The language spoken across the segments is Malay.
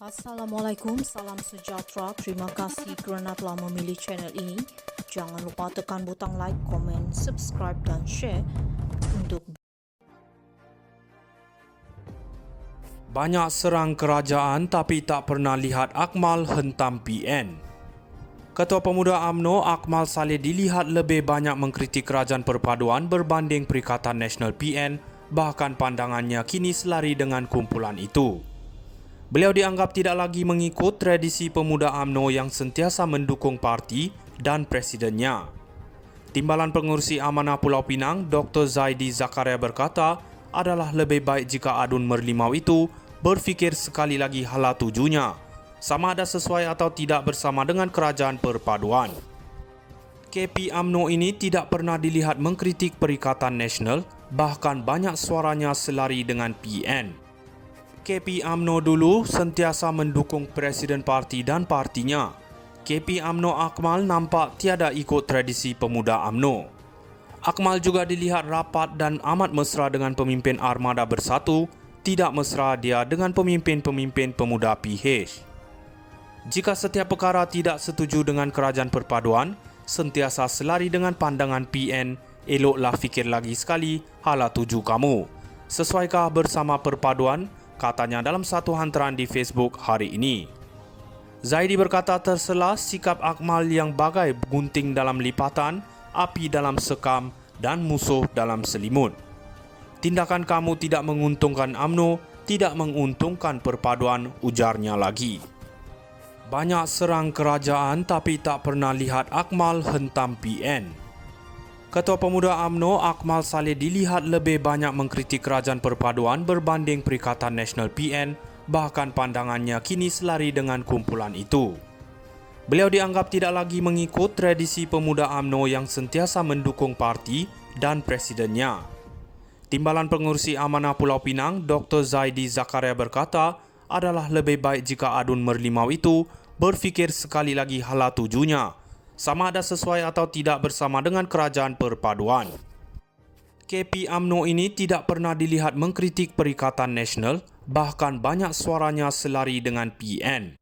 Assalamualaikum, salam sejahtera. Terima kasih kerana telah memilih channel ini. Jangan lupa tekan butang like, komen, subscribe dan share untuk Banyak serang kerajaan tapi tak pernah lihat Akmal hentam PN. Ketua Pemuda UMNO Akmal Saleh dilihat lebih banyak mengkritik Kerajaan Perpaduan berbanding Perikatan Nasional PN, bahkan pandangannya kini selari dengan kumpulan itu. Beliau dianggap tidak lagi mengikut tradisi Pemuda UMNO yang sentiasa mendukung parti dan presidennya. Timbalan Pengerusi Amanah Pulau Pinang, Dr. Zaidi Zakaria berkata, adalah lebih baik jika adun merlimau itu berfikir sekali lagi hala tujunya, sama ada sesuai atau tidak bersama dengan Kerajaan Perpaduan. KP UMNO ini tidak pernah dilihat mengkritik Perikatan Nasional, bahkan banyak suaranya selari dengan PN. KP UMNO dulu sentiasa mendukung Presiden Parti dan partinya. KP UMNO Akmal nampak tiada ikut tradisi Pemuda UMNO. Akmal juga dilihat rapat dan amat mesra dengan pemimpin Armada Bersatu, tidak mesra dia dengan pemimpin-pemimpin Pemuda PH. Jika setiap perkara tidak setuju dengan Kerajaan Perpaduan, sentiasa selari dengan pandangan PN, eloklah fikir lagi sekali hala tuju kamu. Sesuaikah bersama Perpaduan? Katanya dalam satu hantaran di Facebook hari ini. Zaidi berkata tersela sikap Akmal yang bagai gunting dalam lipatan, api dalam sekam dan musuh dalam selimut. Tindakan kamu tidak menguntungkan UMNO, tidak menguntungkan Perpaduan, ujarnya lagi. Banyak serang kerajaan tapi tak pernah lihat Akmal hentam PN. Ketua Pemuda UMNO Akmal Saleh dilihat lebih banyak mengkritik Kerajaan Perpaduan berbanding Perikatan Nasional PN, bahkan pandangannya kini selari dengan kumpulan itu. Beliau dianggap tidak lagi mengikut tradisi Pemuda UMNO yang sentiasa mendukung parti dan presidennya. Timbalan Pengerusi Amanah Pulau Pinang, Dr. Zaidi Zakaria berkata, adalah lebih baik jika adun merlimau itu berfikir sekali lagi hala tujunya, sama ada sesuai atau tidak bersama dengan Kerajaan Perpaduan. KP UMNO ini tidak pernah dilihat mengkritik Perikatan Nasional, bahkan banyak suaranya selari dengan PN.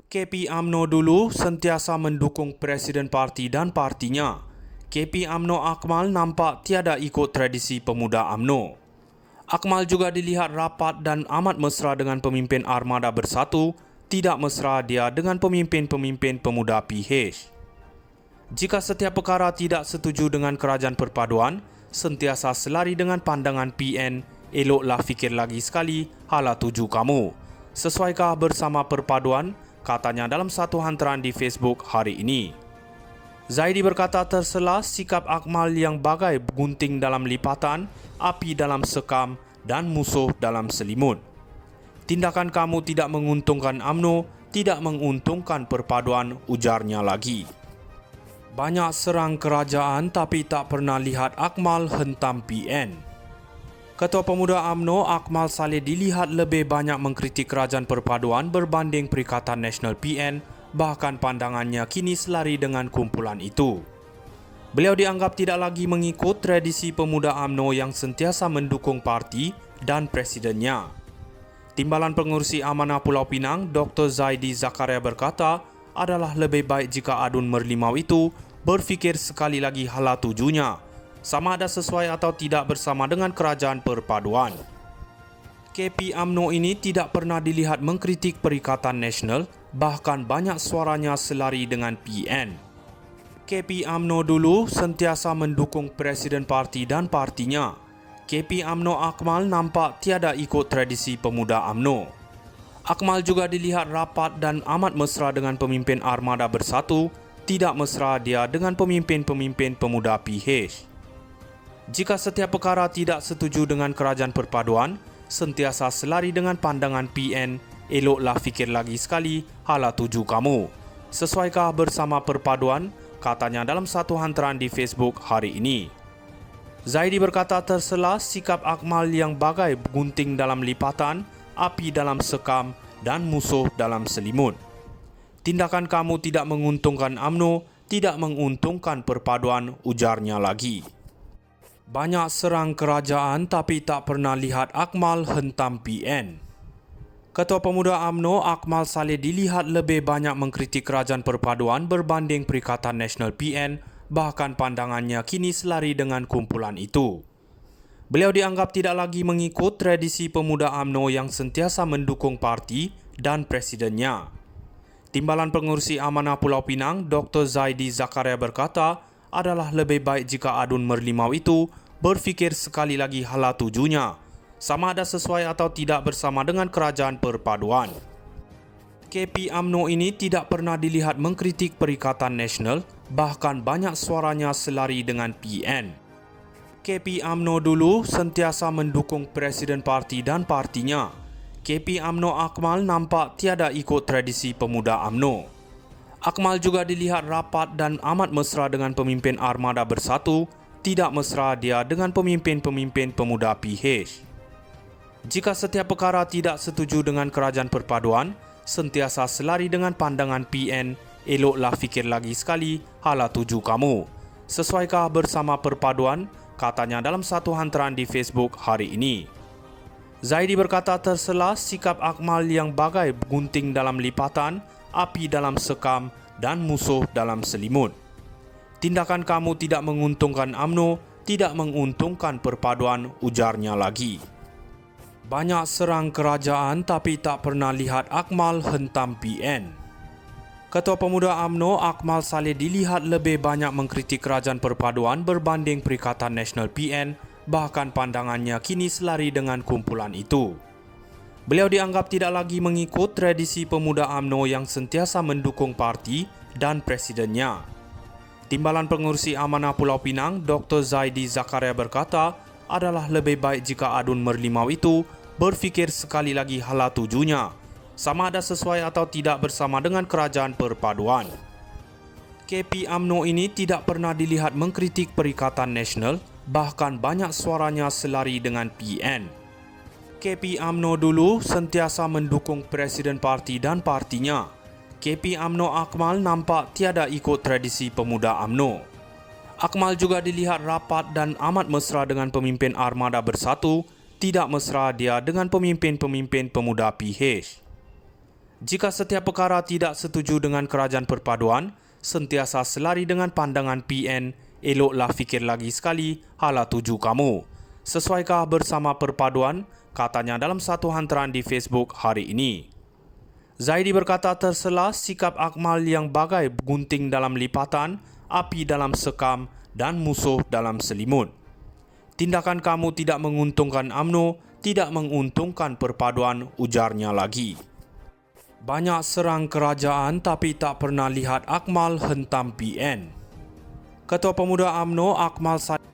KP UMNO dulu sentiasa mendukung Presiden Parti dan partinya. KP UMNO Akmal nampak tiada ikut tradisi Pemuda UMNO. Akmal juga dilihat rapat dan amat mesra dengan pemimpin Armada Bersatu, tidak mesra dia dengan pemimpin-pemimpin Pemuda PH. Jika setiap perkara tidak setuju dengan Kerajaan Perpaduan, sentiasa selari dengan pandangan PN, eloklah fikir lagi sekali hala tuju kamu. Sesuaikah bersama Perpaduan? Katanya dalam satu hantaran di Facebook hari ini. Zaidi berkata tersela sikap Akmal yang bagai gunting dalam lipatan, api dalam sekam dan musuh dalam selimut. Tindakan kamu tidak menguntungkan UMNO, tidak menguntungkan Perpaduan, ujarnya lagi. Banyak serang kerajaan tapi tak pernah lihat Akmal hentam PN. Ketua Pemuda UMNO Akmal Saleh dilihat lebih banyak mengkritik Kerajaan Perpaduan berbanding Perikatan Nasional PN, bahkan pandangannya kini selari dengan kumpulan itu. Beliau dianggap tidak lagi mengikut tradisi Pemuda UMNO yang sentiasa mendukung parti dan presidennya. Timbalan Pengerusi Amanah Pulau Pinang, Dr. Zaidi Zakaria berkata, adalah lebih baik jika adun merlimau itu berfikir sekali lagi hala tujunya, sama ada sesuai atau tidak bersama dengan Kerajaan Perpaduan. KP UMNO ini tidak pernah dilihat mengkritik Perikatan Nasional, bahkan banyak suaranya selari dengan PN. KP UMNO dulu sentiasa mendukung Presiden Parti dan partinya. KP UMNO Akmal nampak tiada ikut tradisi Pemuda UMNO. Akmal juga dilihat rapat dan amat mesra dengan pemimpin Armada Bersatu, tidak mesra dia dengan pemimpin-pemimpin Pemuda PH. Jika setiap perkara tidak setuju dengan Kerajaan Perpaduan, sentiasa selari dengan pandangan PN, eloklah fikir lagi sekali hala tuju kamu. Sesuaikah bersama Perpaduan? Katanya dalam satu hantaran di Facebook hari ini. Zaidi berkata tersela sikap Akmal yang bagai gunting dalam lipatan, api dalam sekam dan musuh dalam selimut. Tindakan kamu tidak menguntungkan UMNO, tidak menguntungkan Perpaduan, ujarnya lagi. Banyak serang kerajaan tapi tak pernah lihat Akmal hentam PN. Ketua Pemuda UMNO Akmal Saleh dilihat lebih banyak mengkritik Kerajaan Perpaduan berbanding Perikatan Nasional PN, bahkan pandangannya kini selari dengan kumpulan itu. Beliau dianggap tidak lagi mengikut tradisi Pemuda UMNO yang sentiasa mendukung parti dan presidennya. Timbalan Pengerusi Amanah Pulau Pinang, Dr. Zaidi Zakaria berkata, adalah lebih baik jika adun merlimau itu berfikir sekali lagi hala tujunya, sama ada sesuai atau tidak bersama dengan Kerajaan Perpaduan. KP UMNO ini tidak pernah dilihat mengkritik Perikatan Nasional, bahkan banyak suaranya selari dengan PN. KP UMNO dulu sentiasa mendukung Presiden Parti dan partinya. KP UMNO Akmal nampak tiada ikut tradisi Pemuda UMNO. Akmal juga dilihat rapat dan amat mesra dengan pemimpin Armada Bersatu, tidak mesra dia dengan pemimpin-pemimpin Pemuda PH. Jika setiap perkara tidak setuju dengan Kerajaan Perpaduan, sentiasa selari dengan pandangan PN, eloklah fikir lagi sekali hala tuju kamu. Sesuaikah bersama Perpaduan? Katanya dalam satu hantaran di Facebook hari ini. Zaidi berkata tersela sikap Akmal yang bagai gunting dalam lipatan, api dalam sekam dan musuh dalam selimut. Tindakan kamu tidak menguntungkan UMNO, tidak menguntungkan Perpaduan, ujarnya lagi. Banyak serang kerajaan tapi tak pernah lihat Akmal hentam PN. Ketua Pemuda UMNO Akmal Saleh dilihat lebih banyak mengkritik Kerajaan Perpaduan berbanding Perikatan Nasional PN, bahkan pandangannya kini selari dengan kumpulan itu. Beliau dianggap tidak lagi mengikut tradisi Pemuda UMNO yang sentiasa mendukung parti dan presidennya. Timbalan Pengerusi Amanah Pulau Pinang, Dr. Zaidi Zakaria berkata, adalah lebih baik jika adun merlimau itu berfikir sekali lagi hala tujunya, sama ada sesuai atau tidak bersama dengan Kerajaan Perpaduan. KP UMNO ini tidak pernah dilihat mengkritik Perikatan Nasional, bahkan banyak suaranya selari dengan PN. KP UMNO dulu sentiasa mendukung Presiden Parti dan partinya. KP UMNO Akmal nampak tiada ikut tradisi Pemuda UMNO. Akmal juga dilihat rapat dan amat mesra dengan pemimpin Armada Bersatu, tidak mesra dia dengan pemimpin-pemimpin Pemuda PH. Jika setiap perkara tidak setuju dengan Kerajaan Perpaduan, sentiasa selari dengan pandangan PN, eloklah fikir lagi sekali hala tuju kamu. Sesuaikah bersama Perpaduan? Katanya dalam satu hantaran di Facebook hari ini. Zaidi berkata tersela sikap Akmal yang bagai gunting dalam lipatan, api dalam sekam dan musuh dalam selimut. Tindakan kamu tidak menguntungkan UMNO, tidak menguntungkan Perpaduan, ujarnya lagi. Banyak serang kerajaan tapi tak pernah lihat Akmal hentam PN. Ketua Pemuda UMNO Akmal Saleh